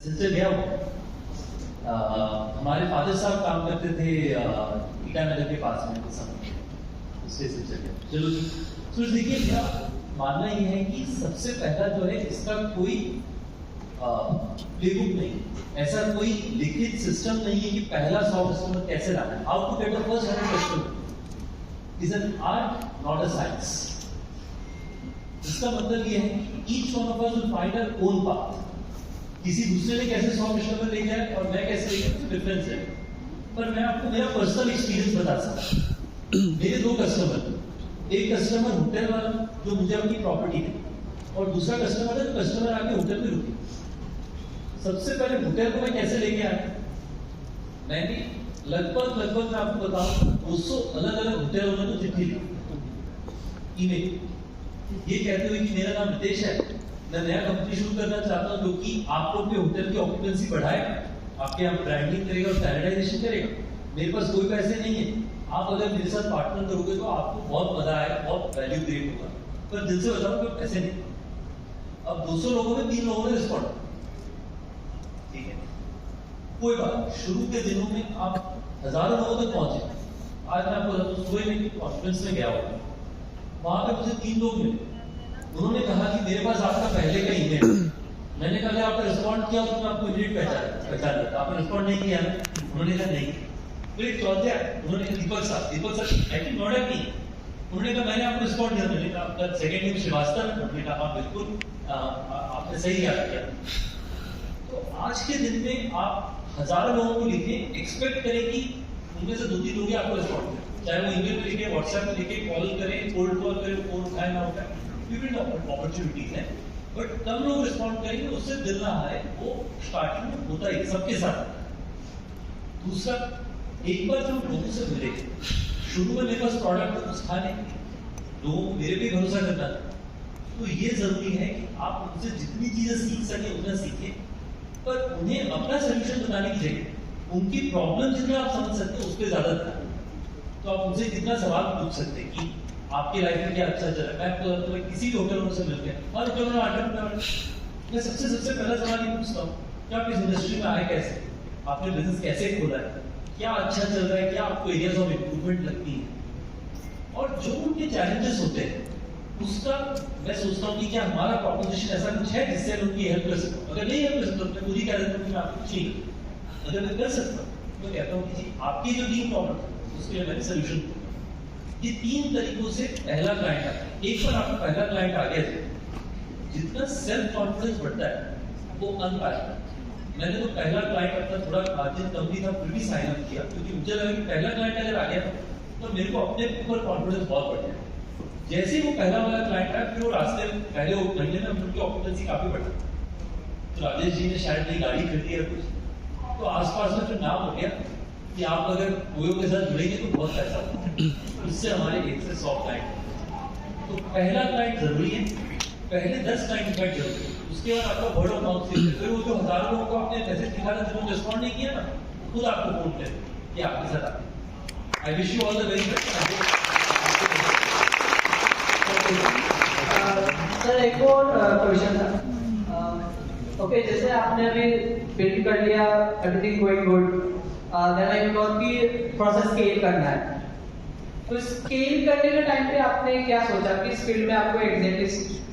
सिलसिले गया हूँ। हमारे फादर साहब काम करते थे ईटानगर के पास में समय, उसके सिलसिले। चलो जी, तो देखिए मेरा मानना ये है कि सबसे पहला जो है इसका कोई प्लेबुक नहीं, ऐसा कोई लिखित सिस्टम नहीं है कि पहला 100 कस्टमर कैसे लाना है। How to get the first 100 customer is an art not a science. इसका मतलब ये है कि each one of us will find our own path. किसी दूसरे ने कैसे 100 कस्टमर ले जाए और मैं कैसे ले जाऊँ, डिफरेंस है। पर मैं आपको मेरा पर्सनल एक्सपीरियंस बता सकता हूँ। मेरे दो कस्टमर, एक कस्टमर होटल वाला जो मुझे अपनी प्रॉपर्टी दे, और दूसरा कस्टमर है जो कस्टमर आके होटल में रुके। सबसे पहले होटल को मैं कैसे लेके आया, मैंने लगभग मैं आपको बताऊं 200 अलग अलग होटल वालों को चिट्ठी दी, ईमेल, ये कहते हुए कि मेरा नाम रितेश है, मैं नया कंपनी शुरू करना चाहता हूं जो कि आपको अपने होटल की ऑक्यूपेंसी बढ़ाए, आपके यहाँ ब्रांडिंग करेगा और स्टैंडर्डाइजेशन करेगा। मेरे पास कोई पैसे नहीं है, आप अगर मेरे साथ पार्टनर करोगे तो आपको बहुत मजा आएगा, बहुत वैल्यू क्रिएट होगा। पर दिल से बताओ कोई पैसे नहीं। अब 200 लोगों में 3 लोगों ने रिस्पॉन्ड, ठीक है, कोई बात। शुरू के दिनों में आप हजारों लोगों तक पहुंचे। आज मैं आपको सुबह में कॉन्फ्रेंस में गया हूँ, वहां पे मुझे 3 लोग मिले। उन्होंने कहा कि मेरे पास आपका पहले का ईमेल। मैंने कहा आपने रिस्पॉन्ड किया तो मैं आपको इमीडिएट पहचान लेता, आपने रिस्पॉन्ड नहीं किया। उन्होंने कहा नहीं। फिर चौथे उन्होंने कहा दीपक साहब आई थिंक नॉट है मी। उन्होंने कहा मैंने आपको रिस्पॉन्ड किया। मैंने कहा आपका सेकंड नेम श्रीवास्तव। उन्होंने कहा हाँ बिल्कुल, आपने सही याद किया। तो आज के दिन में आप हजारों लोगों को लिखे, एक्सपेक्ट करें कि उनमें से 2-3 लोग आपको रिस्पॉन्ड करें, चाहे वो ईमेल पे लिखे, व्हाट्सएप पे लिखे, कॉल करें, कोल्ड कॉल करें, फोन उठाए ना उठाए, विभिन्न अपॉर्चुनिटीज हैं, बट कम लोग रिस्पॉन्ड करेंगे, उससे दिल ना हारे। वो स्टार्टिंग में होता ही सबके साथ। दूसरा, एक बार जब लोगों से मिले, शुरू में मेरे पास प्रोडक्ट कुछ था नहीं, लोगों मेरे पे भरोसा करना था, तो ये जरूरी है कि आप उनसे जितनी चीजें सीख सके उतना सीखें, पर उन्हें अपना सोल्यूशन बताने की जगह उनकी प्रॉब्लम जितना आप समझ सकते हैं उस पर ज्यादा ध्यान। तो आप उनसे कितना सवाल पूछ सकते हैं कि आपकी लाइफ में क्या अच्छा चल रहा है। मैं किसी भी होटल से मिलते हैं और जो मैं सबसे पहला सवाल ये पूछता हूँ कि आप इस इंडस्ट्री में आए कैसे, आपने बिजनेस कैसे खोला है, क्या अच्छा चल रहा है, क्या आपको एरियाज ऑफ इम्प्रूवमेंट लगती है, और जो उनके चैलेंजेस होते हैं उसका मैं सोचता हूँ कि क्या हमारा प्रोपोजिशन ऐसा कुछ है जिससे हम उनकी हेल्प कर सकते। अगर नहीं हेल्प कर सकते मैं खुद ही कह देता हूँ कि मैं आपको कुछ नहीं करूँ। अगर मैं कर सकता हूँ तो कहता हूँ कि जी आपकी जो 3 प्रॉब्लम है उसके लिए मैंने सोल्यूशन। ये 3 तरीकों से पहला क्लाइंट आता है। एक बार आपका पहला क्लाइंट आ गया, जितना सेल्फ कॉन्फिडेंस बढ़ता है वो अनपाया। मैंने तो पहला क्लाइंट अपना थोड़ा मार्जिन कम भी था फिर भी साइन अप किया, क्योंकि मुझे लगा कि पहला क्लाइंट अगर आ गया तो मेरे को अपने ऊपर कॉन्फिडेंस बहुत बढ़ गया। जैसे ही वो पहला वाला क्लाइंट आया, फिर वो रास्ते पहले वो महीने में उनकी ऑक्यूपेंसी काफी बढ़ी। तो राजेश जी ने शायद नई गाड़ी खरीदी है कुछ, तो आसपास में फिर नाम हो गया कि आप अगर ओयो के साथ जुड़ेंगे तो बहुत पैसा होगा। उससे हमारे 1 से 100 क्लाइंट। तो पहला क्लाइंट जरूरी है, पहले 10 क्लाइंट इन्वाइट जरूरी है, उसके बाद आपका वर्ड ऑफ माउथ से फिर वो जो हजारों लोगों को आपने मैसेज दिखा था जिन्होंने रिस्पॉन्ड नहीं किया ना, खुद आपको फोन करें कि आपके साथ आते। I wish you all the very best. Sir एक और क्वेश्चन था। ओके, जैसे आपने अभी बिल्ड कर लिया, everything going good, then I thought कि थोड़ा सा स्केल करना है। तो स्केल करने के टाइम पे आपने क्या सोचा कि इस फील्ड में आपको एग्जैक्टली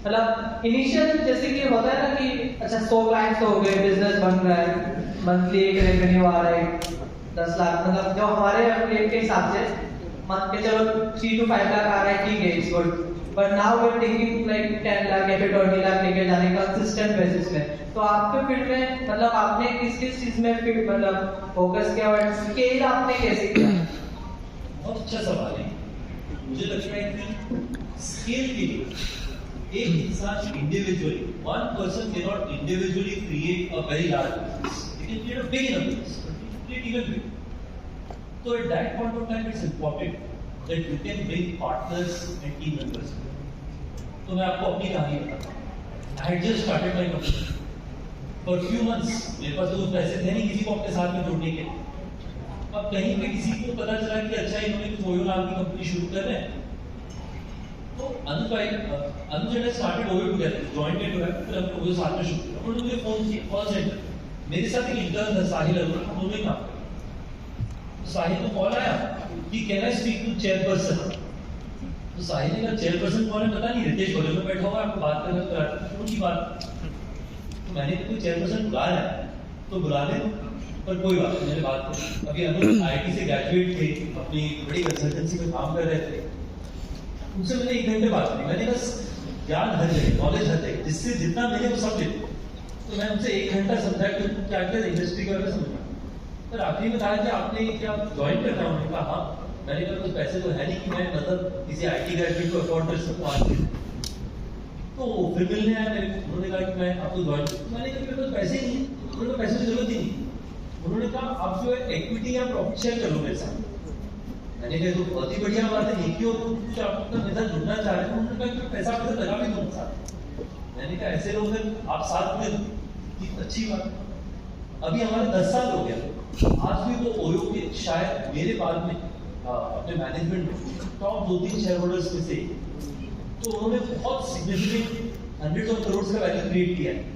मतलब इनिशियल जैसे कि होता है ना कि अच्छा 100 क्लाइंट्स हो गए, बिजनेस बन रहा है, मंथली एक रेवेन्यू आ रहा है 10 लाख, मतलब जो हमारे रेट के हिसाब से मान के चलो 3 to 5 लाख आ रहा है, ठीक है, it's good. But now we are thinking like 10 lakh या फिर 20 लाख लेके जाने का कंसिस्टेंट बेसिस में। तो आपके फील्ड में मतलब आपने किस किस चीज में फील्ड मतलब फोकस किया और स्केल आपने कैसे किया? बहुत अच्छा सवाल है। मुझे लगता है कि स्केल के लिए एक इंसान individually, one person can not individually create a very large business, he can create a big enough business, create even big. तो at that point of time it's important that you can bring partners and team members. तो मैं आपको अपनी कहानी बताता हूँ। I had just started my company for few months, मेरे पास तो पैसे थे नहीं किसी को अपने साथ में जोड़ने के। अब कहीं पे किसी को पता चला कि अच्छा इन्होंने कुछ ओयो नाम की कंपनी शुरू कर रहे हैं, तो अनुज ने started OYO together, joint to है, फिर हमने ओयो साथ में शुरू किया। उन्होंने मुझे फोन किया, कॉल सेंटर, मेरे साथ एक इंटर्न था साहिल अरोड़ा, हम दोनों ही काम करते। तो साहिल को कॉल आया कि can I speak to chairperson. तो साहिल ने कहा चेयरपर्सन कौन है पता नहीं, रितेश बगल में बैठा हुआ है, आपको बात करना तो उनकी बात। तो मैंने कोई चेयरपर्सन बुला रहा है तो बुला ले, पर कोई बात नहीं, मैंने बात की। अभी अनुज आईटी से ग्रेजुएट थे, अपनी बड़ी कंसल्टेंसी में काम कर रहे थे, उनसे मैंने 1 घंटे बात की। मैंने बस ज्ञान हर जगह, नॉलेज हर जगह, जिससे जितना मिले वो सब लेते। तो मैं उनसे 1 घंटा समझा कि क्या क्या इंडस्ट्री के बारे में समझना। पर आखिरी में कहा कि आपने क्या ज्वाइन करना है? उन्होंने कहा हाँ। मैंने कहा कुछ पैसे तो है नहीं कि मैं मतलब किसी आईटी ग्रेजुएट को अफोर्ड कर सकूँ आज के। तो फिर मिलने आया मेरे को, उन्होंने कहा कि मैं आपको ज्वाइन करूँ। मैंने कहा मेरे पास पैसे ही नहीं। उन्होंने कहा पैसे की जरूरत ही नहीं। उन्होंने कहा आप जो है इक्विटी या प्रॉफिट शेयर करो मेरे साथ। मैंने कहा तो बहुत ही बढ़िया बात है, क्यों कुछ आपका मेरे साथ जुड़ना चाह रहे हैं। उन्होंने कहा कि पैसा आपके लगा भी दूंगा साथ। मैंने कहा ऐसे लोग फिर आप साथ में दो, अच्छी बात। अभी हमारे 10 साल हो गया, आज भी वो ओयो के शायद मेरे बाद में अपने मैनेजमेंट में टॉप 2-3 शेयर होल्डर्स में से। तो उन्होंने बहुत सिग्निफिकेंट हंड्रेड्स ऑफ करोड़ का वैल्यू क्रिएट किया है।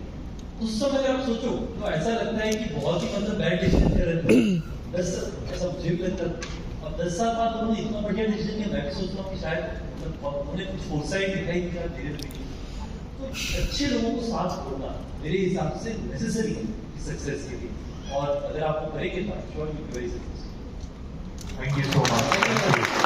उस समय अगर आप सोचो तो ऐसा लगता है कि बहुत ही मतलब बैड डिसीजन कर रहे थे 10 ऐसा मुझे भी लगता है। अब 10 साल बाद उन्होंने इतना बढ़िया डिसीजन लिया, मैं भी सोच रहा हूँ कि शायद उन्होंने कुछ फोरसाइट दिखाई कि धीरे धीरे। तो अच्छे लोगों को साथ छोड़ना मेरे हिसाब से नेसेसरी है सक्सेस के लिए, और अगर आप वो करेंगे तो I am sure you will be very successful. Thank you so much.